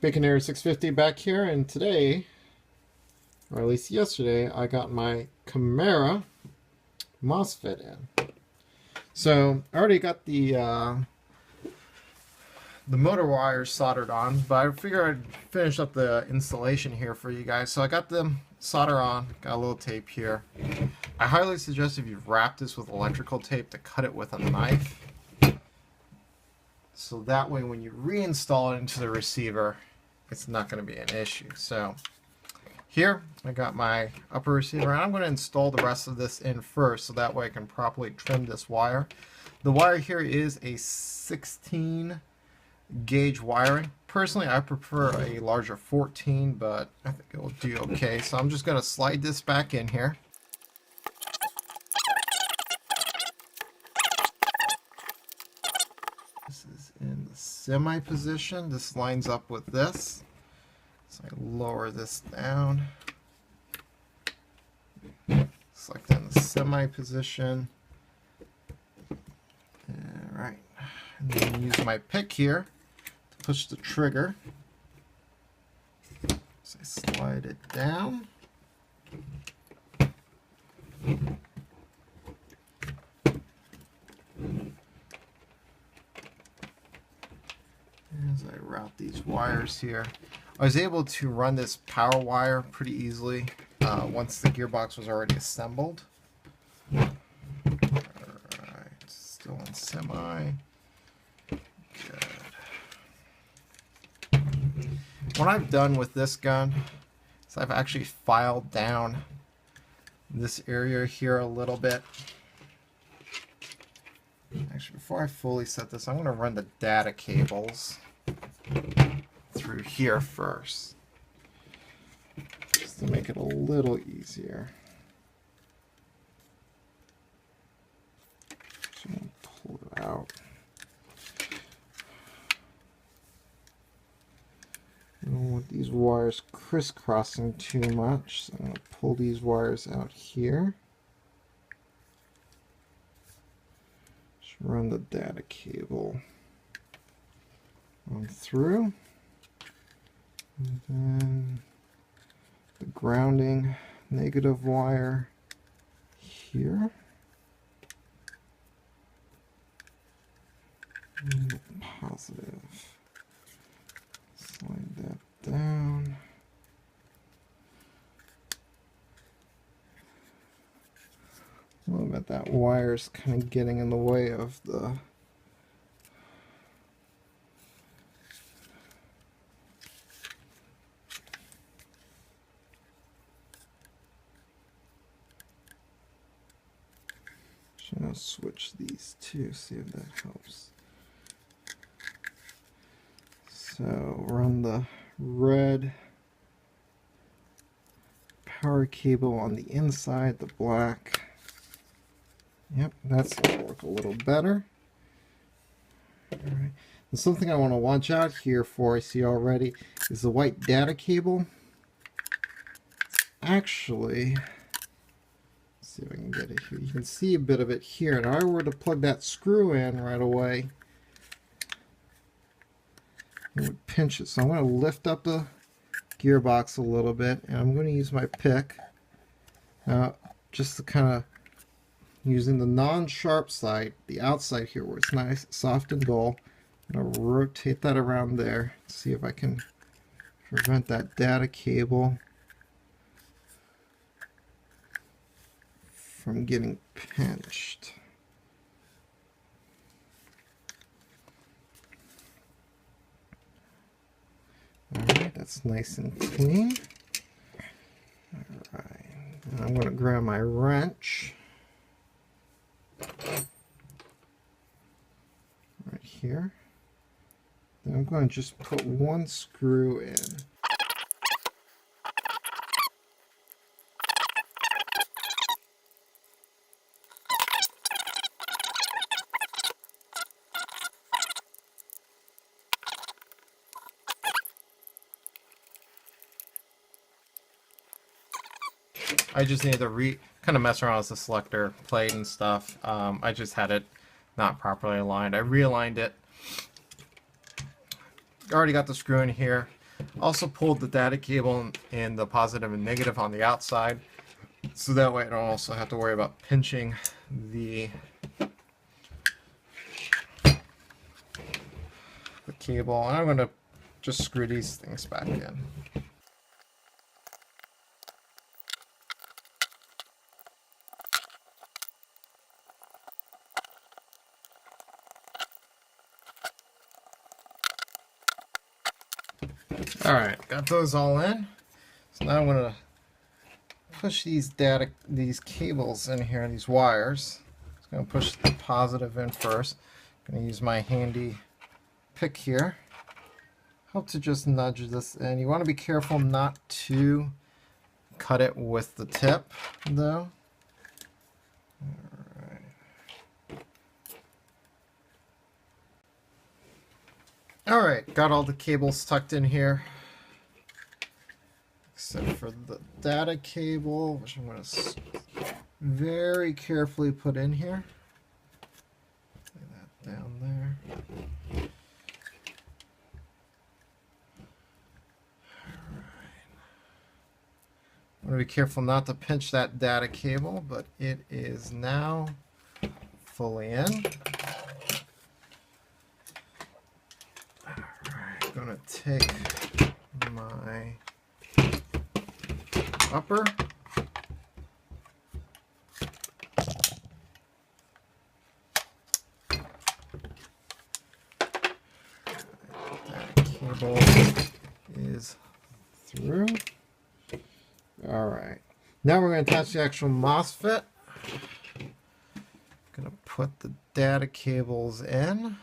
Baconator 650 back here, and today, or at least yesterday, I got my Chimera MOSFET in. So I already got the motor wires soldered on, but I figured I'd finish up the installation here for you guys. So I got them solder on, got a little tape here. I highly suggest if you wrap this with electrical tape to cut it with a knife. So that way when you reinstall it into the receiver, it's not going to be an issue. So here I got my upper receiver, and I'm going to install the rest of this in first so that way I can properly trim this wire. The wire here is a 16 gauge wiring. Personally, I prefer a larger 14, but I think it will do okay. So I'm just going to slide this back in here. This is in the semi position. This lines up with this. So I lower this down. Select in the semi position. Alright. And then use my pick here to push the trigger. So I slide it down. As I route these wires here, I was able to run this power wire pretty easily once the gearbox was already assembled. Alright, still in semi. Good. What I've done with this gun is I've actually filed down this area here a little bit. Actually, before I fully set this, I'm going to run the data cables through here first, just to make it a little easier. So I'm going to pull it out. I don't want these wires crisscrossing too much, so I'm going to pull these wires out here. Just run the data cable on through, and then the grounding negative wire here, and the positive. Slide that down. A little bit, that wire's kind of getting in the way of the I'll switch these two, see if that helps. So run the red power cable on the inside, the black. Yep, that's going to work a little better. Alright. And something I want to watch out here for, I see already, is the white data cable. Actually, see if I can get it here. You can see a bit of it here. Now, if I were to plug that screw in right away, it would pinch it. So I'm going to lift up the gearbox a little bit, and I'm going to use my pick just to kind of using the non-sharp side, the outside here where it's nice, soft and dull. I'm going to rotate that around there. See if I can prevent that data cable from getting pinched. Alright, that's nice and clean. Alright, I'm going to grab my wrench right here. Then I'm going to just put one screw in. I just need to kind of mess around with the selector plate and stuff. I just had it not properly aligned. I realigned it. Already got the screw in here. Also pulled the data cable in the positive and negative on the outside, so that way I don't also have to worry about pinching the cable. And I'm going to just screw these things back in. Alright, got those all in. So now I'm going to push these cables in here, these wires. Just going to push the positive in first. I'm going to use my handy pick here. Help to just nudge this in. You want to be careful not to cut it with the tip, though. Alright, got all the cables tucked in here. Except for the data cable, which I'm going to very carefully put in here. Lay that down there. I want to be careful not to pinch that data cable, but it is now fully in. Alright, I'm going to take my upper. That cable is through. Alright, now we're going to attach the actual MOSFET. Going to put the data cables in.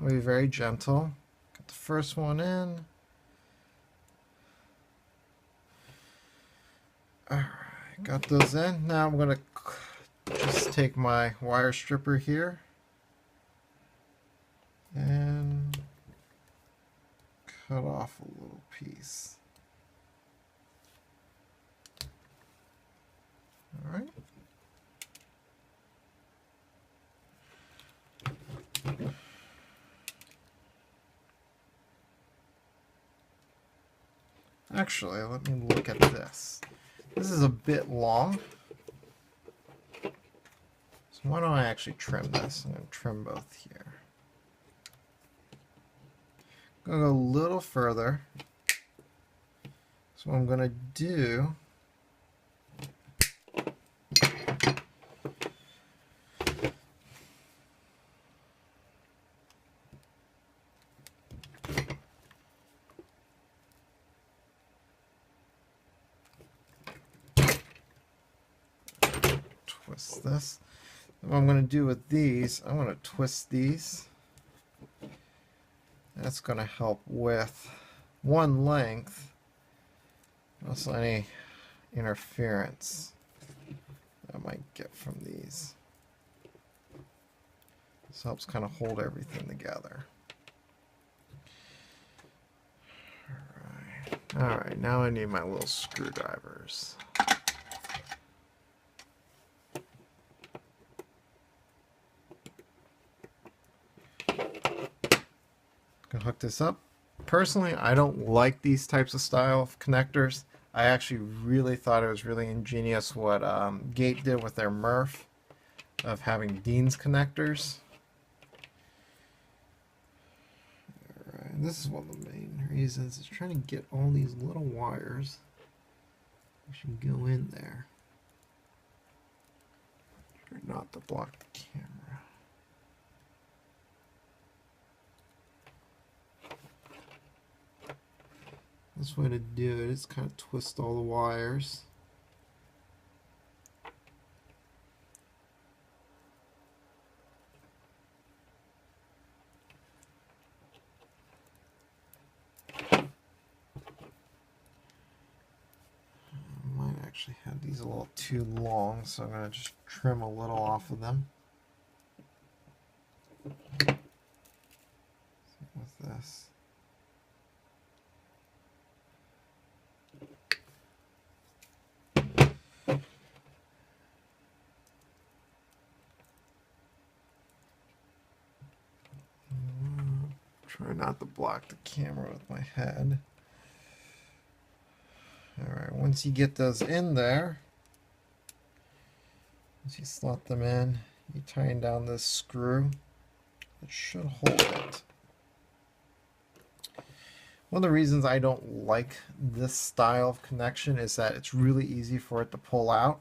I'll be very gentle. Got the first one in. Alright, got those in. Now I'm going to just take my wire stripper here and cut off a little piece. Alright. Actually, let me look at this. This is a bit long. So why don't I actually trim this? I'm going to trim both here. I'm going to go a little further. So what I'm going to do twist this. What I'm going to do with these, I'm going to twist these. That's going to help with one length, also any interference I might get from these. This helps kind of hold everything together. Alright, now I need my little screwdrivers. Gonna hook this up. Personally, I don't like these types of style of connectors. I actually really thought it was really ingenious what Gate did with their MRF of having Dean's connectors. Alright, this is one of the main reasons, is trying to get all these little wires that should go in there. Try not to block the camera. This way to do it is kind of twist all the wires. I might actually have these a little too long, so I'm going to just trim a little off of them. Same with this. Try not to block the camera with my head. Alright, once you get those in there, once you slot them in, you tighten down this screw. It should hold it. One of the reasons I don't like this style of connection is that it's really easy for it to pull out.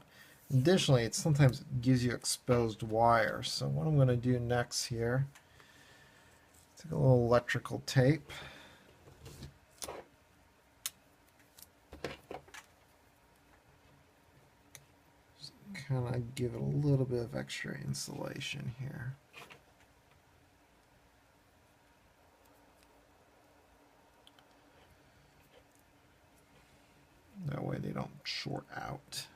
Additionally, it sometimes gives you exposed wire. So what I'm going to do next here, take a little electrical tape. Just kind of give it a little bit of extra insulation here. That way they don't short out.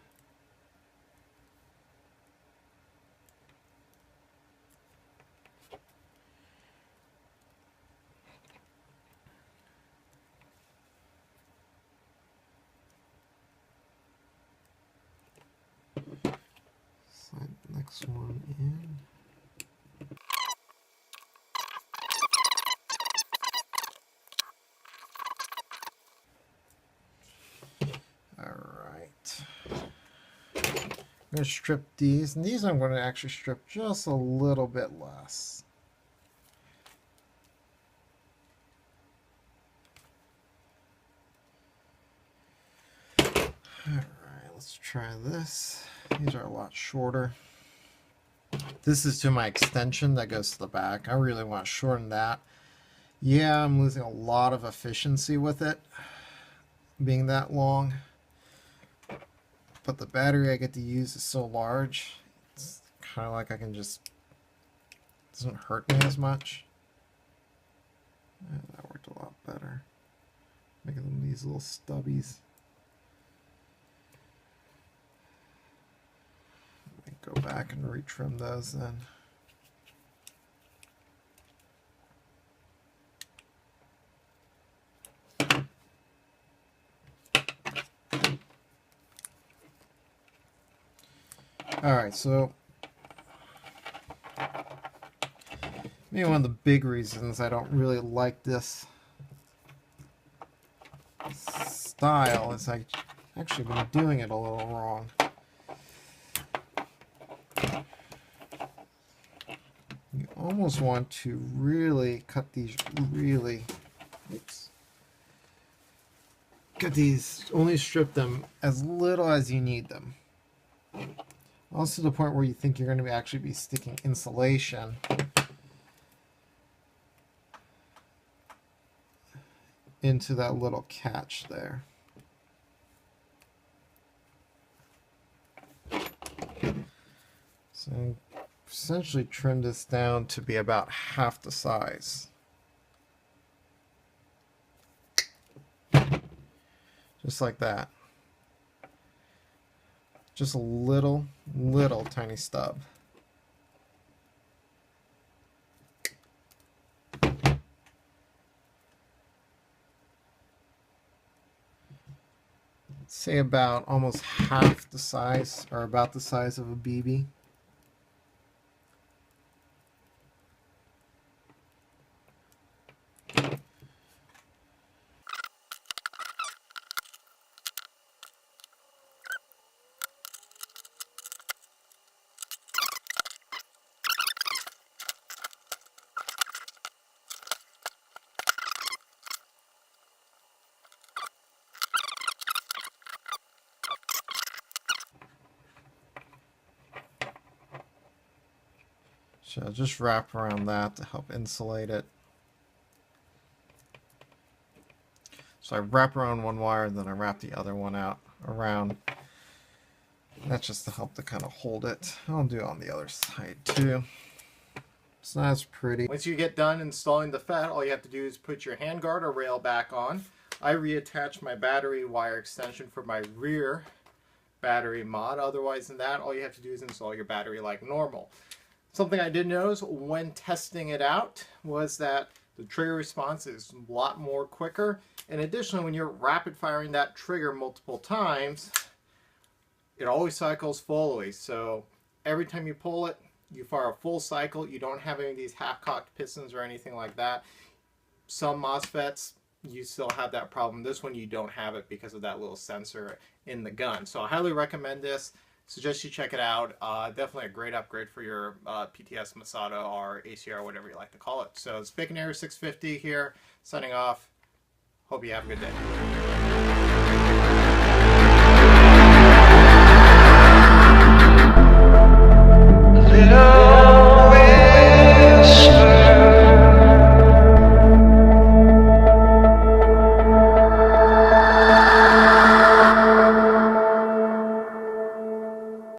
Slide the next one in. Alright. I'm going to strip these, and these I'm going to actually strip just a little bit less. Alright, let's try this. These are a lot shorter. This is to my extension that goes to the back. I really want to shorten that. Yeah, I'm losing a lot of efficiency with it being that long. But the battery I get to use is so large, it's kind of like I can just, it doesn't hurt me as much. Yeah, that worked a lot better. Making them these little stubbies. Let me go back and retrim those then. Alright, so maybe one of the big reasons I don't really like this style is I actually been doing it a little wrong. You almost want to really cut these really, cut these, only strip them as little as you need them. Also to the point where you think you're going to actually be sticking insulation into that little catch there. So essentially trim this down to be about half the size. Just like that. Just a little tiny stub. Say about almost half the size, or about the size of a BB. So I'll just wrap around that to help insulate it. So I wrap around one wire and then I wrap the other one out around. That's just to help to kind of hold it. I'll do it on the other side too. It's not as pretty. Once you get done installing the FET, all you have to do is put your handguard or rail back on. I reattach my battery wire extension for my rear battery mod. Otherwise than that, all you have to do is install your battery like normal. Something I did notice when testing it out was that the trigger response is a lot more quicker. And additionally, when you're rapid firing that trigger multiple times, it always cycles fully. So every time you pull it, you fire a full cycle. You don't have any of these half-cocked pistons or anything like that. some MOSFETs, you still have that problem. This one you don't have it because of that little sensor in the gun. So I highly recommend this. Suggest you check it out. Definitely a great upgrade for your PTS, Masada, or ACR, whatever you like to call it. So it's Bacon Area 650 here, signing off. Hope you have a good day.